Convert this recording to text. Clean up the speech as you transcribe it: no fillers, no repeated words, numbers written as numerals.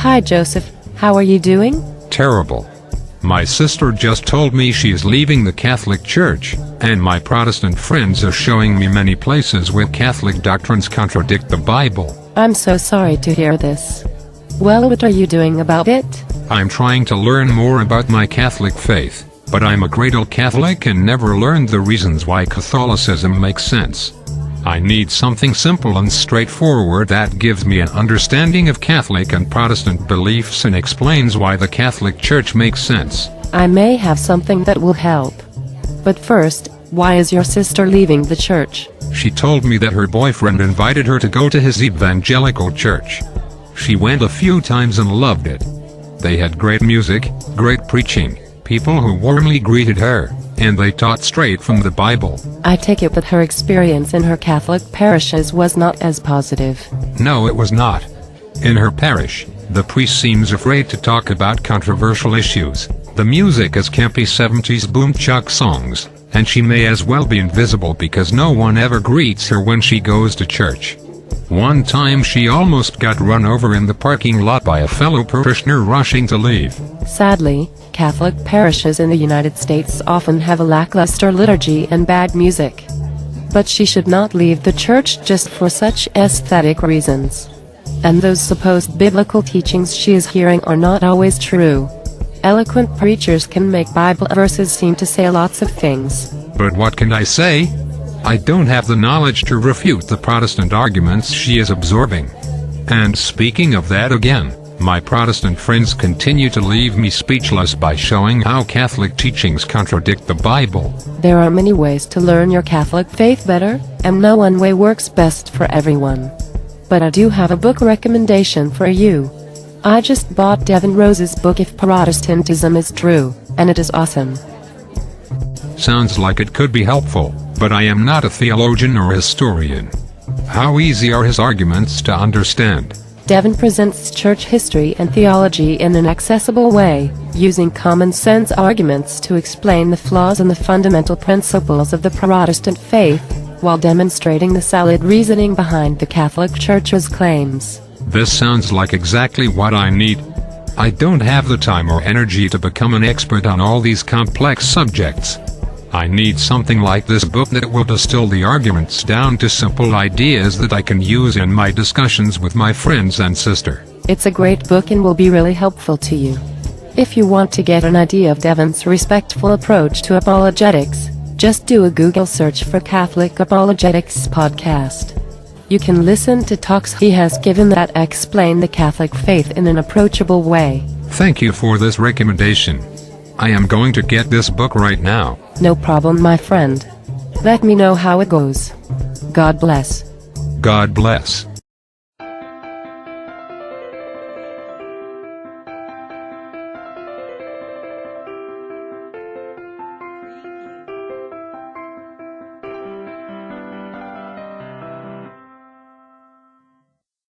Hi Joseph, how are you doing? Terrible. My sister just told me she is leaving the Catholic Church, and my Protestant friends are showing me many places where Catholic doctrines contradict the Bible. I'm so sorry to hear this. Well, what are you doing about it? I'm trying to learn more about my Catholic faith, but I'm a Cradle Catholic and never learned the reasons why Catholicism makes sense. I need something simple and straightforward that gives me an understanding of Catholic and Protestant beliefs and explains why the Catholic Church makes sense. I may have something that will help. But first, why is your sister leaving the church? She told me that her boyfriend invited her to go to his evangelical church. She went a few times and loved it. They had great music, great preaching, people who warmly greeted her, and they taught straight from the Bible. I take it that her experience in her Catholic parishes was not as positive. No, it was not. In her parish, the priest seems afraid to talk about controversial issues. The music is campy 70s boom chuck songs, and she may as well be invisible because no one ever greets her when she goes to church. One time she almost got run over in the parking lot by a fellow parishioner rushing to leave. Sadly, Catholic parishes in the United States often have a lackluster liturgy and bad music. But she should not leave the church just for such aesthetic reasons. And those supposed biblical teachings she is hearing are not always true. Eloquent preachers can make Bible verses seem to say lots of things. But what can I say? I don't have the knowledge to refute the Protestant arguments she is absorbing. And speaking of that again, my Protestant friends continue to leave me speechless by showing how Catholic teachings contradict the Bible. There are many ways to learn your Catholic faith better, and no one way works best for everyone. But I do have a book recommendation for you. I just bought Devin Rose's book If Protestantism is True, and it is awesome. Sounds like it could be helpful, but I am not a theologian or historian. How easy are his arguments to understand? Devin presents church history and theology in an accessible way, using common-sense arguments to explain the flaws in the fundamental principles of the Protestant faith, while demonstrating the solid reasoning behind the Catholic Church's claims. This sounds like exactly what I need. I don't have the time or energy to become an expert on all these complex subjects. I need something like this book that will distill the arguments down to simple ideas that I can use in my discussions with my friends and sister. It's a great book and will be really helpful to you. If you want to get an idea of Devin's respectful approach to apologetics, just do a Google search for Catholic Apologetics podcast. You can listen to talks he has given that explain the Catholic faith in an approachable way. Thank you for this recommendation. I am going to get this book right now. No problem, my friend. Let me know how it goes. God bless. God bless.